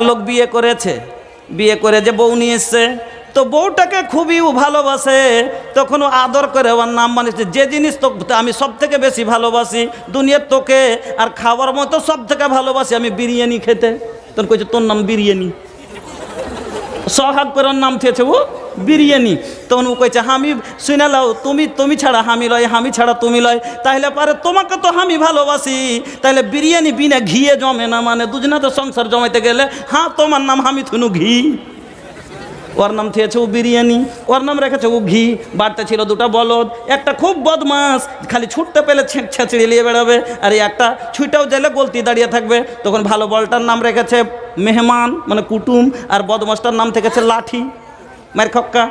লোক বিয়ে করেছে, বিয়ে করে যে বউ নিয়ে এসছে, তো বউটাকে খুবই ভালোবাসে, তখন ও আদর করে ওর নাম বানিয়েছে, যে জিনিস তো আমি সব থেকে বেশি ভালোবাসি দুনিয়ার তোকে আর খাওয়ার মতো সব থেকে ভালোবাসি আমি বিরিয়ানি খেতে। তখন কইছে তোর নাম বিরিয়ানি, সোহাগ করে ওর নাম থেয়েছে ও বিরিয়ানি। তখন ও কইছে আমি শুনে লাও, তুমি ছাড়া আমি লয়, আমি ছাড়া তুমি লয়, তাহলে পারে তোমাকে তো আমি ভালোবাসি, তাহলে বিরিয়ানি বিনা ঘিয়ে জমে না, মানে দুজনা তো সংসার জমাইতে গেলে হ্যাঁ তোমার নাম আমি থুনু ঘি। ওর নাম থেয়েছে ও বিরিয়ানি, ওর নাম রেখেছে ও ঘি। বাড়তে ছিল দুটা বলদ, একটা খুব বদমাস, খালি ছুটতে পেলে ছেঁচড়ে নিয়ে বেড়াবে, আর এই একটা ছুটেও গেলে গলতি দাঁড়িয়ে থাকবে। তখন ভালো বলটার নাম রেখেছে মেহমান মানে কুটুম, আর বদমাসটার নাম থেকেছে লাঠি মার খক্কা।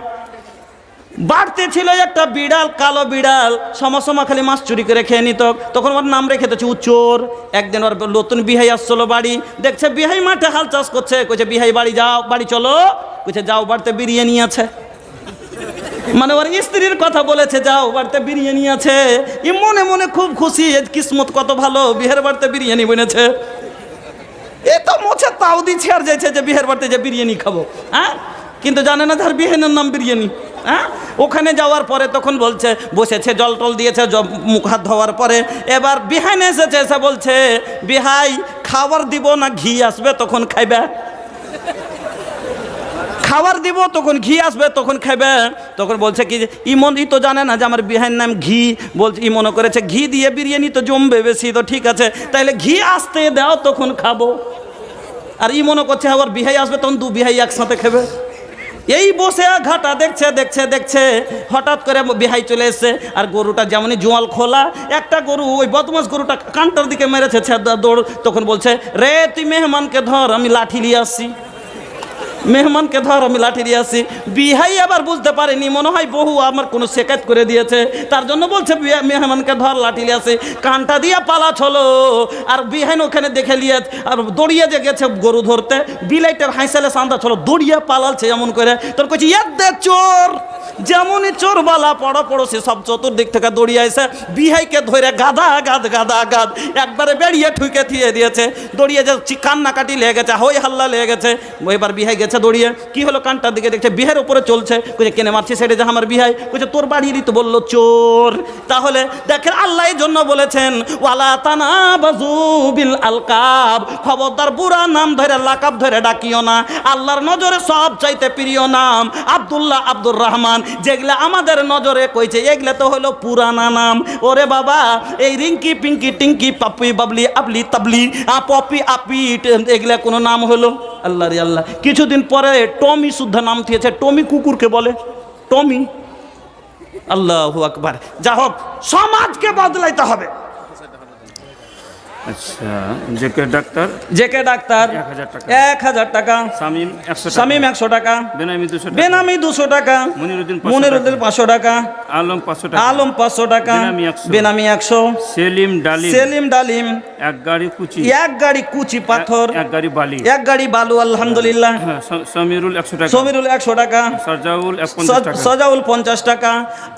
বাড়তে ছিল একটা বিড়াল, কালো বিড়াল, সময় খালি মাছ চুরি করে খেয়ে নিত, তখন ওর নাম রেখে দিয়েছে ও চোর। একদিন ওর নতুন বিহাই আসছিল বাড়ি, দেখছে বিহাই মাঠে হাল চাষ করছে, কইছে বিহাই বাড়ি যাও, বাড়ি চলো, কইছে যাও বাড়িতে বিরিয়ানি আছে, মানে ওর স্ত্রীর কথা বলেছে যাও বাড়িতে বিরিয়ানি আছে। ই মনে মনে খুব খুশি, কিসমত কত ভালো, বিহের বাড়িতে বিরিয়ানি বনেছে। এ তো মোছে তাও দিচ্ছে আর যাইছে যে বিহের বাড়িতে যে বিরিয়ানি খাবো, হ্যাঁ, কিন্তু জানে না তার বিহানের নাম বিরিয়ানি। হ্যাঁ, ওখানে যাওয়ার পরে তখন বলছে, বসেছে জল টল দিয়েছে, মুখ হাত ধোয়ার পরে এবার বিহাইনে এসেছে, এসে বলছে বিহাই খাবার দিব না ঘি আসবে তখন খাইবে, খাবার দিব তখন ঘি আসবে তখন খাইবে। তখন বলছে কি ইমন ই তো জানে না যে আমার বিহাইয়ের নাম ঘি, বলছে ই মনে করেছে ঘি দিয়ে বিরিয়ানি তো জমবে বেশি, তো ঠিক আছে তাইলে ঘি আসতে দাও তখন খাবো। আর ই মনে করছে আবার বিহাই আসবে তখন দু বিহাই একসাথে খাবে। এই বসে ঘাটা দেখছে দেখছে দেখছে, হঠাৎ করে বিহাই চলে এসছে, আর গরুটা যেমনই জোয়াল খোলা, একটা গরু ওই বদমাস গরুটা কানটার দিকে মেরেছে দৌড়। তখন বলছে রে তুই মেহমানকে ধর, আমি লাঠি নিয়ে আসছি, মেহমানকে ধর আমি লাঠি দিয়ে আসি। বিহাই আবার বুঝতে পারেনি, মনে হয় বহু আমার কোনো শেকায়ত করে দিয়েছে, তার জন্য বলছে মেহমানকে ধর লাঠি নিয়ে আসি, কানটা দিয়ে পালা ছলো। আর বিহাইন ওখানে দেখে লিয়ে আর দড়িয়ে যে গেছে গরু ধরতে, বিলাইটার হাইসালে সান্দা ছলো, দড়িয়ে পালালছে এমন করে। তোর কইছি দে চোর, যেমনই চোর বালা পড়োশি সব চতুর্দিক থেকে দড়িয়ে এসে বিহাইকে ধরে গাদা গাদ গাদা গাদ একবারে বেরিয়ে ঠুকে থিয়ে দিয়েছে। দড়িয়ে যে কান্নাকাটি লেগে গেছে, হই হাল্লা লেগে গেছে। এবার বিহাই গেছে দড়িয়ে, কি হলো কানটার দিকে দেখছে বিহের উপরে চলছে, কইছে কেনে মারছি সেটা যে আমার বিহাই, কইছে তোর বাড়িরই তো বললো চোর। তাহলে দেখেন আল্লাহ এই জন্য বলেছেন ওয়ালা তানাবাজু বিল আলকাব, খবরদার বুড়া নাম ধরে লাকাব ধরে ডাকিও না। আল্লাহর নজরে সব চাইতে প্রিয় নাম আব্দুল্লাহ, আব্দুর রহমান, যেগুলা আমাদের নজরে কইছে এগুলা তো হলো পুরানা নাম। ওরে বাবা এই রিঙ্কি পিঙ্কি টিঙ্কি পাপি বাবলি আবলি তাবলি পপি আপি এগুলা কোনো নাম হলো? আল্লাহ রে আল্লাহ। কিছুদিন পরে টমি শুদ্ধ নাম দিয়েছে, টমি কুকুরকে বলে টমি। আল্লাহু আকবার। যা হোক সমাজকে বদলাইতে হবে। আচ্ছা, জেকে ডাক্তার 1000 টাকা, শামিম 100 টাকা, বেনামি 200 টাকা, মনিরুদ্দিন 500 টাকা, আলম 500 টাকা, বেনামি 100, সেলিম ডালিম 1 গাড়ি কুচি পাথর, 1 গাড়ি বালু আলহামদুলিল্লাহ, সমীরুল 100 টাকা, সাজাউল 50 টাকা।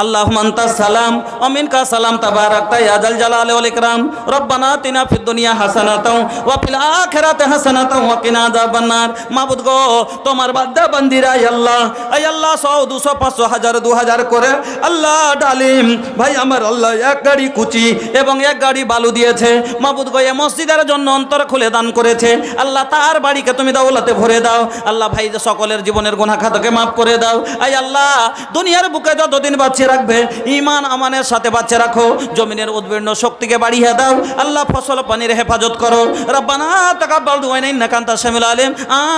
আল্লাহুম্মা আনতাস সালাম ওয়া মিনকাস সালাম তাবারাকতা ইয়া যাল জালালি ওয়াল ইকরাম। রব্বানা আতিনা ফিদ দুনিয়া হাসানাতাও ওয়া ফিল আখিরাতি হাসানাতাও ওয়া কিনা আযাবান নার। মাবুদ গো তোমার বান্দা বান্দিরা আল্লাহ, আয় আল্লাহ 100 200 500 1000 2000 করে আল্লাহ ডালিম ভাই আমার আল্লাহ 1 গাড়ি কুচি এবং 1 গাড়ি বালু দিয়েছে। মাবুদ গো এই মসজিদের জন্য অন্তর খুলে দান করেছে আল্লাহ, তার বাড়িকে তুমি দাওলাতে ভরে দাও আল্লাহ। ভাই যে সকলের জীবনের গুনাহ খাতাকে মাফ করে দাও। আয় আল্লাহ দুনিয়ার বুকে যতদিন বাঁচিয়ে রাখবে ঈমান আমানের সাথে বাঁচিয়ে রাখো, জমিনের উদ্বীর্ণ শক্তিকে বাড়িয়ে দাও আল্লাহ, ফসল পানির হেফাজত করো। রব্বানা তাকাব্বাল দুআনা ইন্নাকা আনতাস সামিউল আলিম।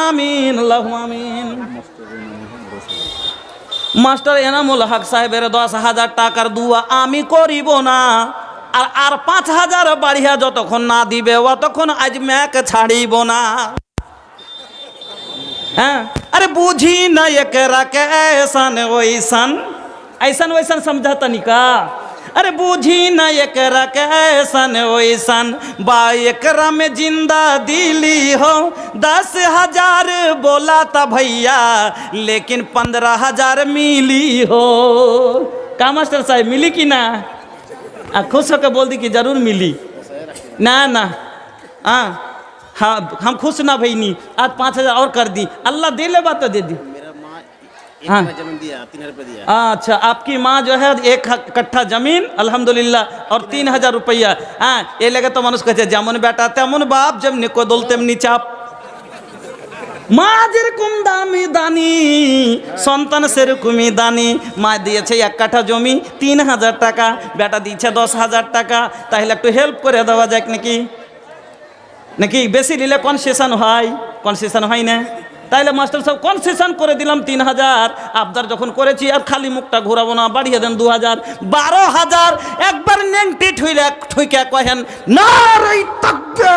আমিন আল্লাহুম্মা আমিন। মাস্টার এনামুল হক সাহেবের 10,000 টাকার দোয়া আমি করিব না, আর 5,000 বাড়িয়া যতক্ষণ না দিবে অতক্ষণ আজ ম্যাক ছাড়িব না। হ্যাঁ, আরে বুঝি না একরা কে ऐसन वैसन ऐसन वैसन समझाता निका। अरे बूझी ना एकरा के ऐसन वैसन बा एकरा में जिंदा दिली हो। 10,000 बोला था भैया लेकिन 15,000 मिली हो। का मास्टर साहब मिली कि ना? खुश होकर बोल दी कि जरूर मिली ना ना। हाँ हाँ हम खुश ना भईनी, आज 5,000 और कर दी, अल्लाह दे ले बात तो दे दी। मेरा माँ एक हाँ। कट्ठा जमीन दिया, 3,000 रुपये दिया। अच्छा, आपकी माँ जो है 1 कट्ठा जमीन अल्हम्दुलिल्लाह और 3,000 रुपया। हाँ, ये लगे तो মানুষ কাছে যেমন বেটা তেমন বাপ, যেমনি কোদল তেমনি চাপ। মা যেরকম দামি দানি, সন্তান সেরকমই দানি। মা দিয়েছে 1 কাঠা জমি 3,000 টাকা, বেটা দিয়েছে 10,000 টাকা। তাহলে একটু হেল্প করে দেওয়া যাক নাকি? নাকি বেশি নিলে কনসেশন হয়? কনসেশন হয় না? তাইলে মাস্টার সাহেব কনসেশন করে দিলাম 3,000। আবদার যখন করেছি আর খালি মুখটা ঘোরাবো না, বাড়িয়ে দেন 2,000, 12,000। একবার নেংটি ঠুইকে কহেন নারে তাকবীর,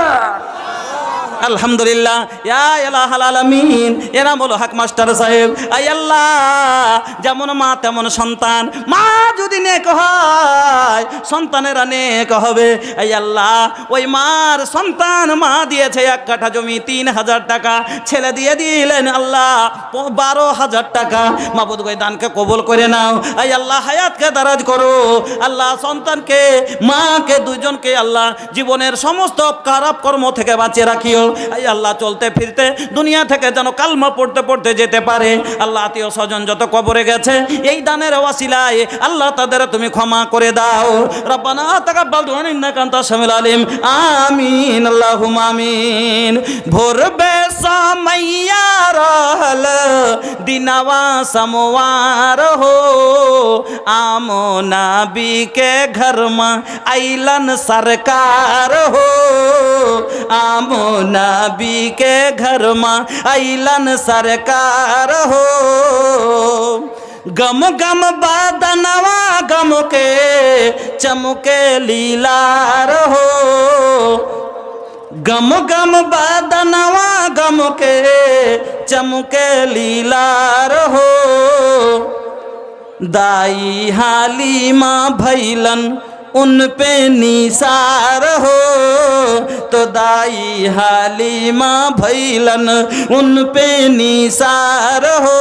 আলহামদুলিল্লাহ, ইয়া ইলাহাল আলামিন। এরা বলো হক মাস্টার সাহেব। আই আল্লাহ, যেমন মা তেমন সন্তান। মা যদি নেক হয় সন্তানেরা নেক হবে। আই আল্লাহ, ওই মার সন্তান, মা দিয়েছে 1 কাঠা জমি 3,000 টাকা, ছেলে দিয়ে দিলেন আল্লাহ 12,000 টাকা। মাবুদ গো দানকে কবুল করে নাও। আই আল্লাহ, হায়াতকে দারাজ করো আল্লাহ, সন্তানকে মাকে দুজনকে আল্লাহ জীবনের সমস্ত খারাপ কর্ম থেকে বাঁচিয়ে রাখিও। এই আল্লাহ, চলতে ফিরতে দুনিয়া থেকে যেন কালমা পড়তে পড়তে যেতে পারে। আল্লাহ, আত্মীয় স্বজন যত কবরে গেছে এই দানের ওয়াসিলায় আল্লাহ তাদের তুমি ক্ষমা করে দাও। রব্বানা তাকাব্বাল দুআ ইন্নাকা আনতাস সামিউল আলিম। আমিন আল্লাহুম্মা আমিন। ভোরবে সামাইয়া रहल दिनवा समवार हो, आमो नबी के घर में आइलन सरकार हो, आमो नबी के घर में आइलन सरकार हो। गम गम बदनवा गम के चमके लीलार हो, गम गम बदनवा गम के चमके लीलार हो। दाई हालीमा भैलन उन पे निसार हो, तो दाई हालीमा भैलन उन पे निसार हो।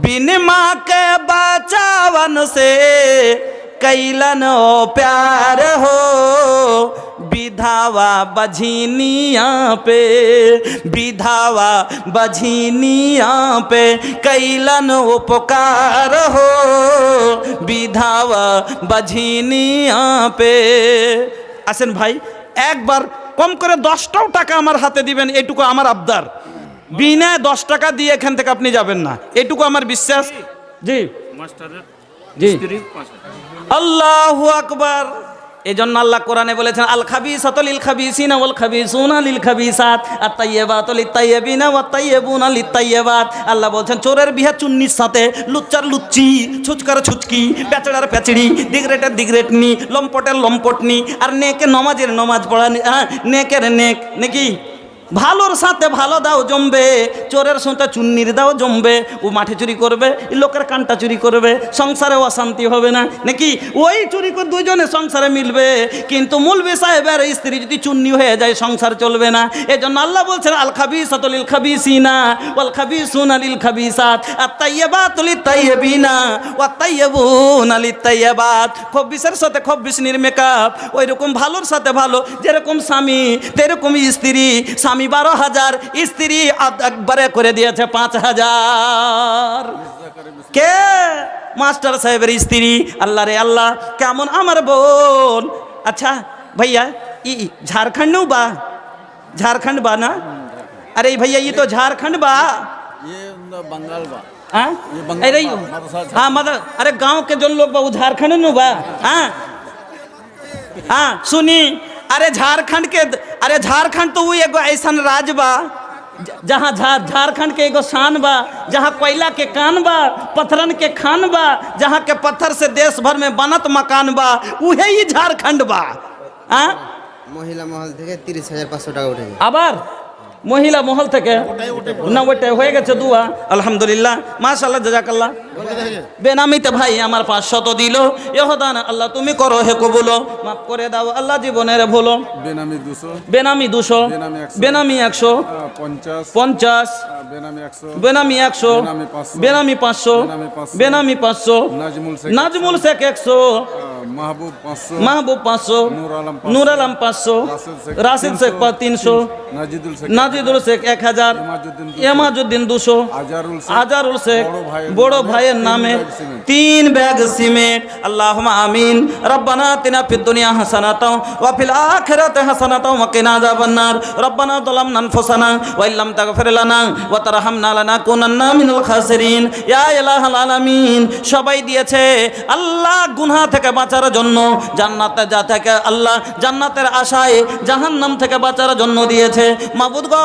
बिन माँ के बचावन से कैलन ओ प्यार हो, विधावा बझिनिया पे, विधावा बझिनिया पे कैलन उपकार हो, विधावा बझिनिया पे। আসেন ভাই, একবার কম করে 10টাও টাকা আমার হাতে দিবেন, এটুকু আমার আবদার। বিনা 10 টাকা দিয়ে এখান থেকে আপনি যাবেন না, এটুকু আমার বিশ্বাস। জি মাস্টারের জি, স্ত্রী 5,000। আল্লাহু আকবার। এই জন্য আল্লাহ কোরআনে বলেছেন আল খাবিসাতু লিল খাবিসিনা ওয়াল খাবিসুনা লিল খাবিসাত আত তাইয়্যিবাতু লিত তাইয়্যিবিনা ওয়াত তাইয়্যিবুনা লিত তাইয়্যিবাত। আল্লাহ বলছেন চোরের বিয়ে চুন্নির সাথে, লুচ্চার লুচ্চি, ছুচকার ছুচকি, পেচড়ার পেচড়ি, দিগরেটের দিগরেটনি, লম্পটের লম্পটনি, আর নেকে নমাজের নমাজ পড়া, নেকের নেক নাকি। ভালোর সাথে ভালো দাও জমবে, চোরের সাথে চুন্নির দাও জমবে। ও মাঠে চুরি করবে, লোকের কানটা চুরি করবে, সংসারে অশান্তি হবে না নাকি। ওই চুরি করে দুজনে সংসারে মিলবে, কিন্তু মৌলভী সাহেবের স্ত্রী যদি চুন্নি হয়ে যায় সংসার চলবে না। এই জন্য আল্লাহ বলছেন আল খাবিসাতু লিল খাবিসিনা ওয়াল খাবিসুনা লিল খাবিসাত আত তাইয়্যিবাতু লিত তাইয়্যিবিনা ওয়াত তাইয়্যিবুনা লিত তাইয়্যিবাত। খবিসের সাথে খবিস নির্মেকআপ, ওই রকম ভালোর সাথে ভালো। যেরকম স্বামী তেরকম স্ত্রী। স্বামী 12,000, স্ত্রী একবারে করে দিয়েছে 5,000। কে? মাস্টার সাহেবের স্ত্রী। আল্লাহ রে আল্লাহ, কেমন আমার বোন। আচ্ছা भैया, ई झारखंड बा, झारखंड बा ना? अरे भैया ये तो झारखंड बा, ये बंगाल बा। हाँ ये बंगाल अरे बा, मदरसा। हाँ मतलब अरे गांव के जो लोग बा वो झारखंड नु बा। हाँ हाँ सुनी, अरे झारखंड के, अरे झारखंड तो वो एगो ऐसा राज बा जहाँ झारखंड के एगो शान बा, जहाँ कोयला के कान बा, पत्थरन के खान बा, जहाँ के पत्थर से देश भर में बनत मकान बा, उहे ही झारखंड बा। हाँ মহিলা মহল থেকে 30,500 টাকা উঠেছে। আবার মহিলা মহল থেকে না ওইটাই হয়ে গেছে দুয়া আলহামদুলিল্লাহ মাশাআল্লাহ জাযাকাল্লাহ বেনামিতে ভাই আমার 500 দিল ইহদান আল্লাহ তুমি করো হে কবুল মাফ করে দাও আল্লাহ জীবনের ভুলো বেনামি 200 বেনামি 200 বেনামি 100 50 বেনামি 100 বেনামি 500 বেনামি 500 নাজমুল শেখ 100 মাহবুব 500 নূর আলম 500 রাশিদ শেখ 300 নাজিদুল শেখ 1000 এমাজউদ্দিন 200 আজারুল শেখ বড় ভাইয়ের নামে 3 ব্যাগ সিমেন্ট আল্লাহুম্মা আমিন রব্বানা আতিনা ফিদ দুনিয়া হাসানাতাও ওয়া ফিল আখিরাতি হাসানাতাও ওয়া কিনা আযাবান্নার রব্বানা যালামনা আনফুসানা ওয়া ইল্লাম তাগফির লানা ওয়া তারহামনা লানাকুনান্না মিনাল খাসিরিন ইয়া ইলাহাল আলামিন সবাই দিয়েছে আল্লাহ গুনাহ থেকে বাঁচার জন্য জান্নাতে যা থেকে আল্লাহ জান্নাতের আশায় জাহান্নাম থেকে বাঁচার জন্য দিয়েছে মাবুদ গো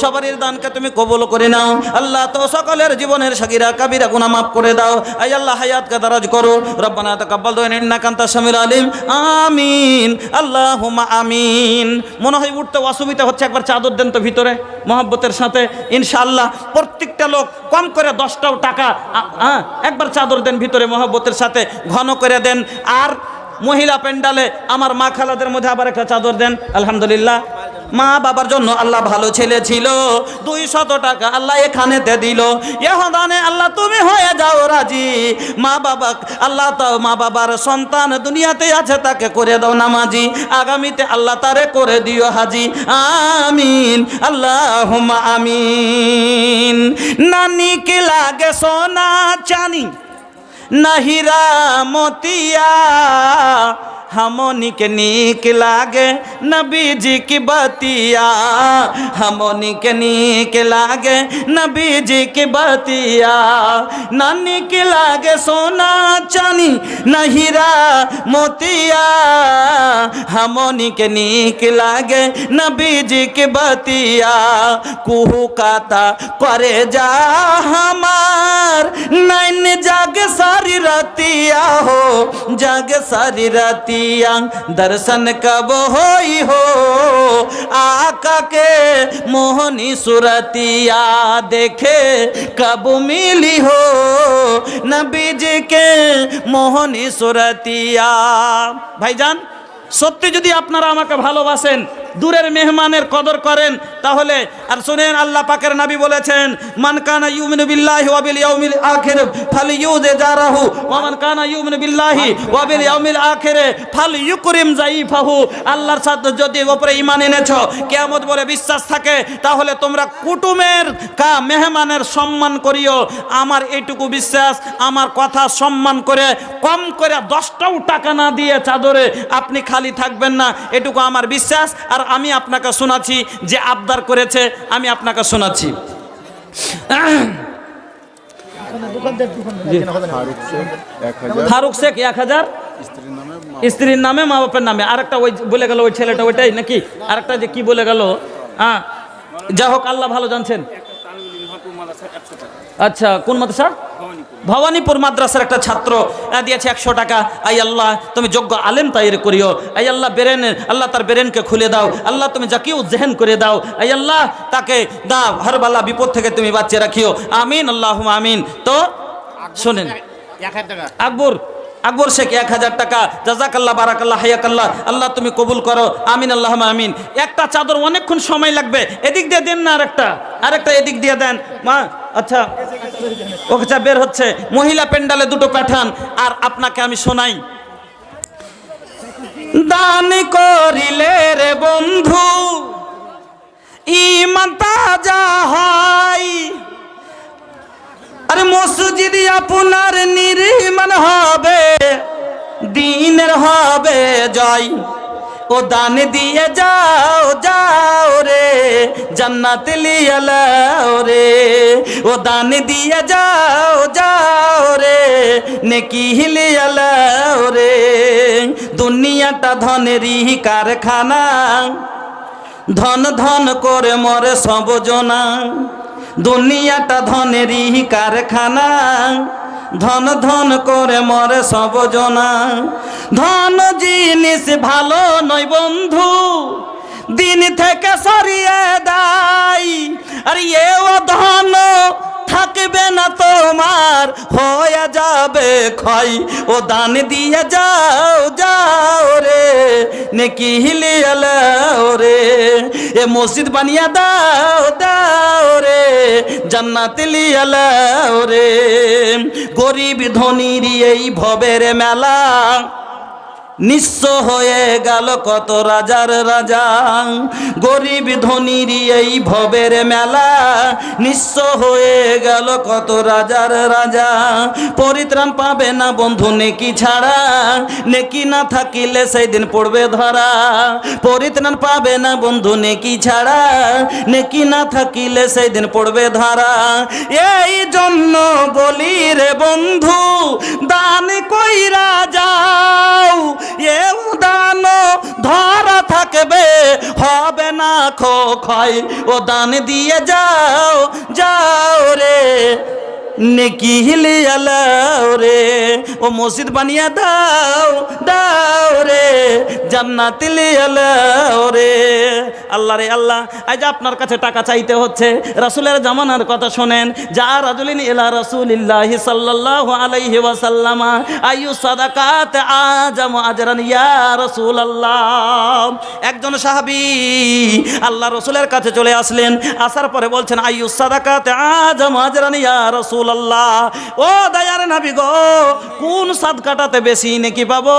সবারই দানকে তুমি কবুল করে নাও আল্লাহ তো সকলের জীবনের সাগীরা কাবীরা গুনাহ মাফ করে দাও আয় আল্লাহ হায়াতকে দারাজ করো রব্বানা তাকাব্বাল দুআ ইন্নাকা আনতাস সামিউল আলিম আমিন আল্লাহুম্মা আমিন মনে হয় উঠতে অসুবিধা হচ্ছে একবার চাদর দেন তো ভিতরে মহব্বতের সাথে ইনশাআল্লাহ প্রত্যেকটা লোক কম করে 10টাও টাকা একবার চাদর দেন ভিতরে মহব্বতের সাথে ঘন করে দেন আর মহিলা প্যান্ডালে আমার মা খালাদের মধ্যে আবার একটা চাদর দেন আলহামদুলিল্লাহ মা বাবার জন্য আল্লাহ ভালো ছেলে ছিল 200 টাকা আল্লাহ এখানেতে দিল ইহদানে আল্লাহ তুমি হয়ে যাও রাজি মা বাবা আল্লাহ তো মা বাবার সন্তান দুনিয়াতে আছে তাকে করে দাও নামাজি আগামীতে আল্লাহ তারে করে দিও হাজি আমিন আল্লাহুম্মা আমিন নানি কে লাগে সোনা চানি नहीरा मोतिया हमनी के नीक लागे नबी जी की बतिया हमनी के नीक लागे नबी जी की बतिया नानी के लागे सोना चानी नहीरा मोतिया हमनी के नीक लागे नबी जी की बतिया कुहू काता करे जा हमार नैन जाग सारी रतिया हो जाग सारी रतिया दर्शन कब होई हो आका के मोहनी सुरतिया देखे कब मिली हो नबी जी के मोहनी सुरतिया भाईजान সত্যি যদি আপনারা আমাকে ভালোবাসেন দূরের মেহমানের কদর করেন তাহলে আর শুনেন আল্লাহ পাকের নবী বলেছেন মান কানা ইউমিনু বিল্লাহি ওয়া বিল ইয়াউমিল আখির ফালইউযিরাহু ওয়া মান কানা ইউমিনু বিল্লাহি ওয়া বিল ইয়াউমিল আখির ফালইউকরিম যায়ফাহু আল্লাহর সাথে যদি উপরে ঈমান এনেছো কিয়ামত বলে বিশ্বাস থাকে তাহলে তোমরা কুটুমের মেহমানের সম্মান করিও আমার এইটুকু বিশ্বাস আমার কথা সম্মান করে কম করে 10টাও টাকা না দিয়ে চাদরে আপনি খালি থাকবেন না এটুকু আমার বিশ্বাস আর আমি আপনাকে শোনাচ্ছি যে আবদার করেছে আমি আপনাকে শোনাচ্ছি ফারুক শেখ 1000 স্ত্রীর নামে মা বাপের নামে আরেকটা ওই বলে গেল ওই ছেলেটা ওইটাই নাকি আরেকটা যে কি বলে গেল হ্যাঁ যা হোক আল্লাহ ভালো জানছেন আচ্ছা কোন মাদ্রাসা ভবানীপুর মাদ্রাসার একটা ছাত্র দিয়েছে 100 টাকা আই আল্লাহ তুমি যোগ্য আলেম তাইর করিও আই আল্লাহ বেরেন আল্লাহ তার বেরেনকে খুলে দাও আল্লাহ তুমি জাকিউ জেহেন করে দাও আই আল্লাহ তাকে দাও হর বালা বিপদ থেকে তুমি বাঁচিয়ে রাখিও আমিন আল্লাহুম্মা আমিন তো শুনেন 1000 টাকা আকবর শেখ 1000 টাকা জাযাকাল্লাহ বারাকাল্লাহ হায়াকাল্লাহ আল্লাহ তুমি কবুল করো আমিন আল্লাহুম্মা আমিন একটা চাদর অনেকক্ষণ সময় লাগবে এদিক দিয়ে দেন না আরেকটা এদিক দিয়ে দেন মা আচ্ছা ওকে চা বের হচ্ছে মহিলা প্যান্ডালে 2টো পাঠান আর আপনাকে আমি শোনাই দান করিলে রে বন্ধু ঈমান তাজা হয় আরে মসজিদ আপনার নির্মাণ হবে দিনের হবে জয় ও দান দিয়ে যাও রে জান্নাত লিয়ে লাও রে ও দান দিয়ে যাও রে নেকি লিয়ে লাও রে দুনিয়াটা ধনেরই কারখানা ধন ধন করে মরে সব জনা দুনিয়াটা ধনেরই কারখানা ধন ধন করে মরে সব জনা ধন জিনিস ভালো নয় বন্ধু দিন থেকে সরিয়ে দেয়, আর এও ধন থাকবে না তোমার, হয়ে যাবে ক্ষয়। ও দান দিয়ে যাও যাও রে, নেকি হিলিয়ে লাও রে, এ মসজিদ বানিয়ে দাও দাও রে, জান্নাত লিয়ে লাও রে। গরিব ধনীর এই ভবের মেলা, নিঃস্ব হয়ে গেল কত রাজার রাজা। গরিব ধনীর এই ভবের মেলা, নিঃস্ব হয়ে গেল কত রাজার রাজা। পরিত্রাণ পাবে না বন্ধু নেকি ছাড়া, নেকি না থাকিলে সেই দিন পড়বে ধরা। পরিত্রাণ পাবে না বন্ধু নেকি ছাড়া, নেকি না থাকিলে সেই দিন পড়বে ধরা। এই জন্য বলি রে বন্ধু, দান কইরা যাও, এও দান ধরা থাকবে, হবে না ক্ষয়। ও দান দিয়ে যাও যাও রে, নেকি হিলিয়ে লাও রে, ও মসজিদ বানিয়ে দাও দাও রে, জান্নাত লিয়ে লাও রে। আল্লাহ রে আল্লাহ, আজ আপনার কাছে টাকা চাইতে হচ্ছে। রাসূলের জামানার কথা শোনেন, যা রাজুলিন ইলা রাসূলিল্লাহি সাল্লাল্লাহু আলাইহি ওয়াসাল্লাম আইয়ু সাদাকাত আজাম আজরান ইয়া রাসূলুল্লাহ। একজন সাহাবী আল্লাহ রাসূলের কাছে চলে আসলেন, আসার পরে বলছেন, আইয়ু সাদাকাত আজাম আজরান ইয়া রাসূলুল্লাহ। ও দয়ার নবী গো, কোন সাদকাটাতে বেশি নেকি পাবো,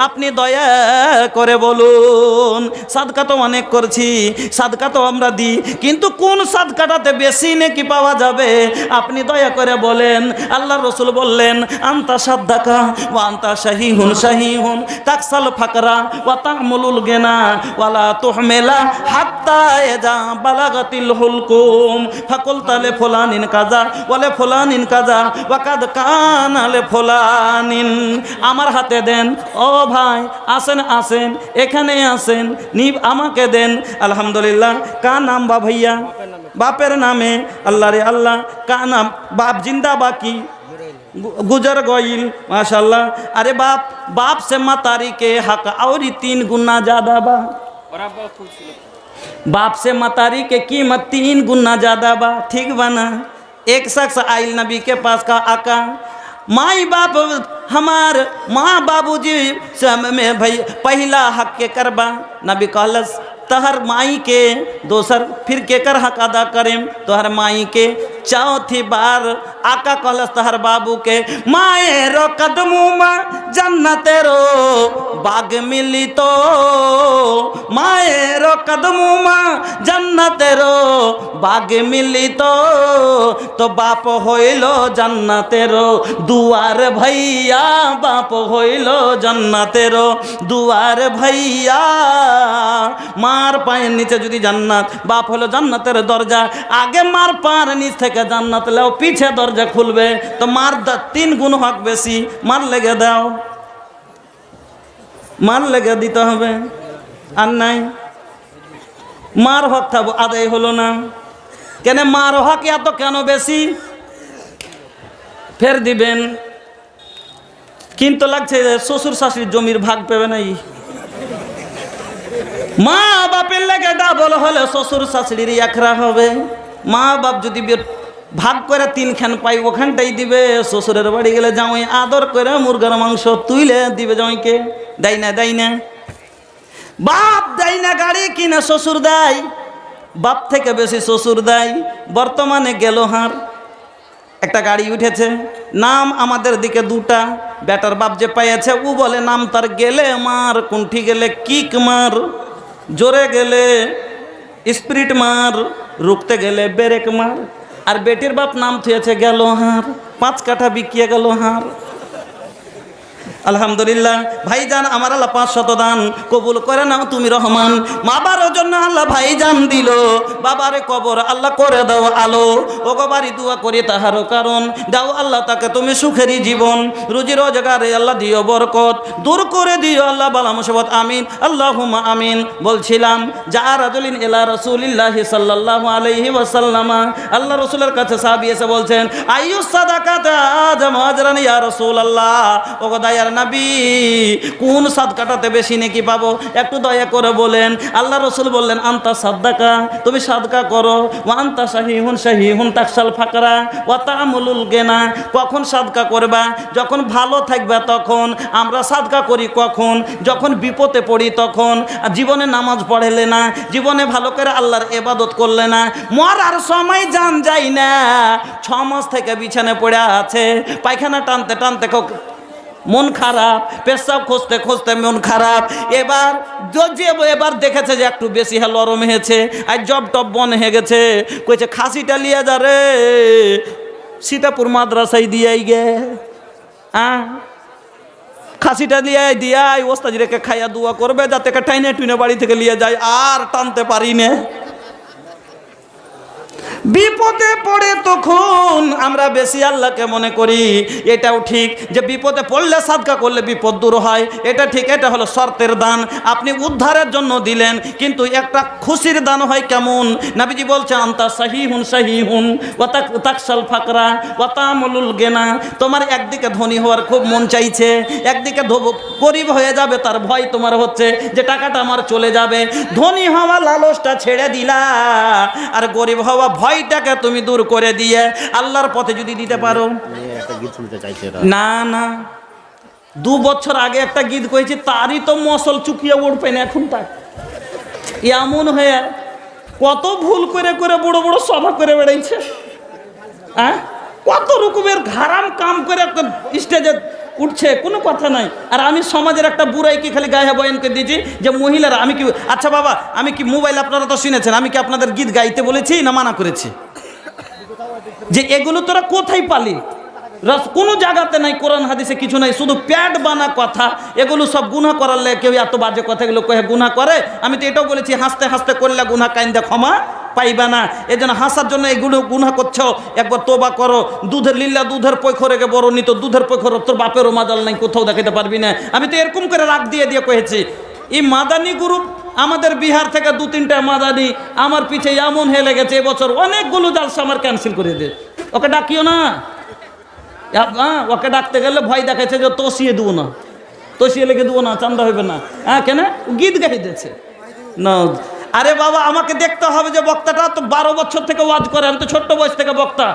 আপনি দয়া করে বলুন। সাদকা তো অনেক করছি, সাদকা তো আমরা দিই, কিন্তু কোন সাদকাটাতে বেশি নেকি পাওয়া যাবে, আপনি দয়া করে বলেন। আল্লাহ রসুল বললেন, আনতা সাদ্দাকা ওয়া আনতা শাহিহুন শাহিহুন তাকসাল ফাকরা ওয়া তা'মুলুল গিনা ওয়ালা তুহমিলা হাত্তা ইযা বালাগাতিল হুলকুম ফাকুলতা লি ফুলানিন কাযা ওয়া লি ফুলানিন কাযা ওয়া কাদ কানা লি ফুলানিন। আমার হাতে দেন, ও ভাই আসেন আসেন, এখানে আসেন, আমাকে দেন। আলহামদুলিল্লাহ। কা নাম বা ভাইয়া? বাপের নামে। আল্লাহ রে আল্লাহ, কা নাম? বাপ জিন্দা বাকি गुजर गईल माशाल्लाह। अरे बाप बाप से मतारी के हक और 3 गुना ज्यादा बा। बाप से मतारी के कीमत 3 गुना ज्यादा बा। ठीक बना। एक शख्स आइल नबी के पास का, आका माई बाप हमार माँ बाबूजी में भाई पहला हक के करबा। नबी कहलस, तहर माई के दोसर फिर केकर हक अदा करें? तोहर माई के चौथी बार। आका कहलस, तहर बाबू के माएरो कदमू मा जन्नतेरो बाग मिली तो, माएरो कदमू मा जन्नतेरो बाग मिली तो बाप होइलो जन्नतेरो दुआर भैया, बाप होइलो जन्नतेरो दुआर भैया। मार पाয়ের নিচে যদি জান্নাত, বাপ হলো জান্নাতের দরজা। আগে মার পায়ের নিচ থেকে জান্নাত লেও, পিছে দরজা খুলবে। তো মার 3 গুণ হক বেশি, মার লেগে দাও, মার লেগে দিতে হবে। আর নাই মার হক থাকবো আদায় হলো না কেন? মার হক এত কেন বেশি? ফের দিবেন, কিন্তু লাগছে শ্বশুর শাশুড়ির জমির ভাগ পেবে নাই। মা বাপের লেগে ডাবল হলে শ্বশুর শাশুড়ির একরা হবে। মা বাপ যদি ভাগ করে 3 খান পাই, ওখানটাই দিবে। শ্বশুরের বাড়ি গেলে জামাই আদর করে মুরগার মাংস তুইলে দিবে জামাইকে। দেয় না, দেয় না। বাপ দেয় না গাড়ি কিনা, শ্বশুর দেয়। বাপ থেকে বেশি শ্বশুর দেয়। বর্তমানে গেল হার একটা গাড়ি উঠেছে, নাম আমাদের দিকে 2টা। বেটার বাপ যে পাইয়াছে ও বলে নাম তার গেলে মার, কুণ্ঠি গেলে কিক মার, জোরে গেলে স্পিরিট মার, রুখতে গেলে ব্রেক মার। আর বেটির বাপ নাম থুয়েছে গেল হার, 5 কাঠা বিকিয়ে গেল হার। আলহামদুলিল্লাহ। ভাইজান আমার আল্লাহ 500 দান কবুল করে নাও তুমি রহমান। বাবার জন্য আল্লাহ ভাইজান দিল, বাবারে কবর আল্লাহ করে দাও আলো। ও গো বাড়ি দোয়া করি তাহারও কারণ, দাও আল্লাহ তাকে তুমি সুখেরই জীবন, রুজি রোজগারে আল্লাহ দিও বরকত, দূর করে দিও আল্লাহ বালা মুসিবত। আমিন আল্লাহুম্মা আমিন। বলছিলাম, যা রাজুলিন ইলা রাসূলিল্লাহি সাল্লাল্লাহু আলাইহি ওয়াসাল্লাম, আল্লাহ রাসূলের কাছে সাহাবী এসে বলছেন, আইয়ুস সাদাকাত আজাম আজরান ইয়া রাসূলুল্লাহ। ও গো দয়ার নবী কোন সাদকাটাতে বেশি নেকি পাবো, একটু দয়া করে বলেন। আল্লাহ রসুল বললেন আনতা সাদকা, তুমি সাদকা করো, ওয়া আনতা শাহিহুন তাকসাল ফাকরা ওয়া তা'মুলুল গিনা। কখন সাদকা করবা? যখন ভালো থাকবে তখন। আমরা সাদকা করি কখন? যখন বিপদে পড়ি তখন। জীবনে নামাজ পড়েলে না, জীবনে ভালো করে আল্লাহর ইবাদত করলে না, মরার সময় জান যায় না, 6 মাস থেকে বিছানায় পড়ে আছে, পায়খানা টানতে টানতে মন খারাপ, পেশাব খুঁজতে খুঁজতে মন খারাপ। এবার দেখেছে যে একটু বেশি লরম হয়েছে, আর জব টব বন হয়ে গেছে, কইছে খাসিটা লিয়ে যা রে, সীতাপুর মাদ্রাসায় দিয়াই গে, খাসিটা দিয়াই ওস্তাজি রেখে খাইয়া দোয়া করবে যাতে টাইনে টুইনে বাড়ি থেকে লিয়ে যায়, আর টানতে পারি না। বিপদে পড়ে তখন আমরা বেশি আল্লাহকে মনে করি। এটাও ঠিক যে বিপদে পড়লে সাদকা করলে বিপদ দূর হয়, এটা ঠিক, এটা হলো শর্তের দান, আপনি উদ্ধারের জন্য দিলেন, কিন্তু একটা খুশির দান হয় কেমন? নবীজি বলছে আনতা শাহিহুন ওয়া তাকসাল ফাকরা ওয়া তা'মুলুল গিনা। তোমার একদিকে ধনী হওয়ার খুব মন চাইছে, একদিকে গরিব হয়ে যাবে তার ভয় তোমার হচ্ছে যে টাকাটা আমার চলে যাবে, ধনী হওয়া লালসটা ছেড়ে দিলা, আর গরিব হওয়া ভয়টাকে তুমি দূর করে দিয়ে আল্লাহর পথে যদি দিতে পারো। না না, 2 বছর আগে একটা গীত করেছি, তারই তো মশল চুকিয়ে উঠবে না এখন। তাক এমন হয়ে কত ভুল করে করে বড় বড় সভা করে বেড়াইছে, কত রকমের হারাম কাম করে স্টেজে উঠছে, কোনো কথা নাই। আর আমি সমাজের একটা বুড়াই কি খালি গায়ে বয়ানকে দিয়েছি যে মহিলারা, আমি কি, আচ্ছা বাবা, আমি কি মোবাইল, আপনারা তো শুনেছেন, আমি কি আপনাদের গীত গাইতে বলেছি না মানা করেছি? যে এগুলো তোরা কোথায় পালি? কোনো জায়গাতে নাই, কোরআন হাদিসে কিছু নাই, শুধু প্যাড বানা কথা। এগুলো সব গুনাহ করালে কেউ এত বাজে কথাগুলো কয়ে গুনাহ করে। আমি তো এটাও বলেছি হাসতে হাসতে করলে গুনাহ কাইন্দা ক্ষমা পাইবা না, এই জন্য হাসার জন্য এগুলো গুনাহ করছো, একবার তোবা করো। দুধের লিল্লা দুধের পৈখরেকে বড় নিত, দুধের পৈখর তোর বাপেরও মাদাল নাই, কোথাও দেখাতে পারবি না। আমি তো এরকম করে রাগ দিয়ে দিয়ে কয়েছি। এই মাদানি গ্রুপ আমাদের বিহার থেকে 2-3টা মাদানি আমার পিছে এমন হেলে গেছে, এবছর অনেকগুলো জালসা আমার ক্যান্সেল করে দে। ওকে ডাকিও না, ওকে ডাকতে গেলে ভয় দেখাচ্ছে যে তসিয়ে দেবো না, তসিয়ে লেগে দেবো না, চান্দা হবে না। কেন? গীত গাই দিয়েছে না। আরে বাবা, আমাকে দেখতে হবে যে বক্তাটা তো 12 বছর থেকে ওয়াজ করে, আমি তো ছোট্ট বয়স থেকে বক্তা।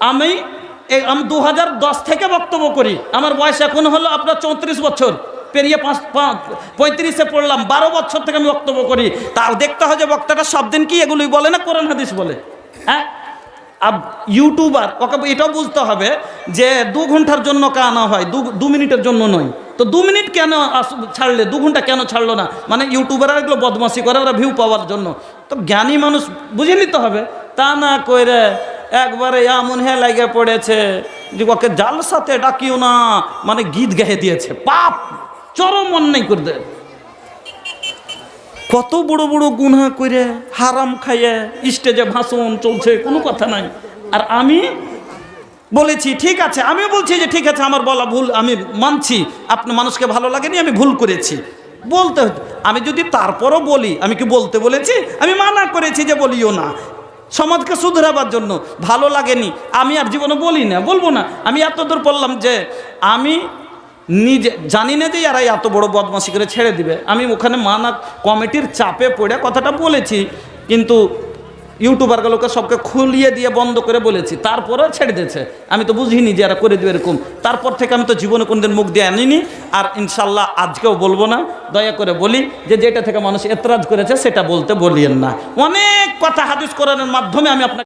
আমি 2010 থেকে বক্তব্য করি, আমার বয়স এখন হলো আপনার 34 বছর, পেরিয়ে 35-এ পড়লাম, 12 বছর থেকে আমি বক্তব্য করি। তার দেখতে হয় যে বক্তাটা সব দিন কি এগুলোই বলে না কোরআন হাদিস বলে। ইউটিউবার, ওকে এটাও বুঝতে হবে যে 2 ঘন্টার জন্য কানা হয়, 2 মিনিটের জন্য নয়। তো 2 মিনিট কেন ছাড়লে, 2 ঘন্টা কেন ছাড়লো না? মানে ইউটিউবাররা এগুলো বদমাশি করে, ওরা ভিউ পাওয়ার জন্য। তো জ্ঞানী মানুষ বুঝে নিতে হবে, তা না করে একবারে এমন হ্যাঁ লাগে পড়েছে যে ওকে জালসাতে ডাকিও না, মানে গীত গেয়ে দিয়েছে, পাপ চরম অন্যায় করে দেয়। কত বড় বড় গুনাহ করে হারাম খাইয়ে স্টেজে ভাষণ চলছে, কোনো কথা নাই। আর আমি বলেছি ঠিক আছে, আমিও বলছি যে ঠিক আছে আমার বলা ভুল, আমি মানছি আপনার মানুষকে ভালো লাগেনি, আমি ভুল করেছি, বলতে হতো। আমি যদি তারপরও বলি, আমি কি বলতে বলেছি? আমি মানা করেছি যে বলিও না, সমাজকে শুধরাবার জন্য। ভালো লাগেনি আমি আর জীবনে বলি না, বলবো না। আমি এতদূর বললাম যে আমি নিজে জানি না যে এরা এত বড় বদমাশি করে ছেড়ে দিবে। আমি ওখানে মানা কমিটির চাপে পড়ে কথাটা বলেছি, কিন্তু ইউটিউবারগুলোকে সবকে খুলিয়ে দিয়ে বন্ধ করে বলেছি, তারপরেও ছেড়ে দিয়েছে। আমি তো বুঝিনি যে এরা করে দেবে এরকম। তারপর থেকে আমি তো জীবনে কোনদিন মুখ দিয়ে আনিনি, আর ইনশাল্লাহ আজকেও বলবো না। দয়া করে বলি যে যেটা থেকে মানুষ এতরাজ করেছে সেটা বলতে বলিয়েন না। অনেক কথা হাদিস কোরআনের মাধ্যমে আমি আপনাকে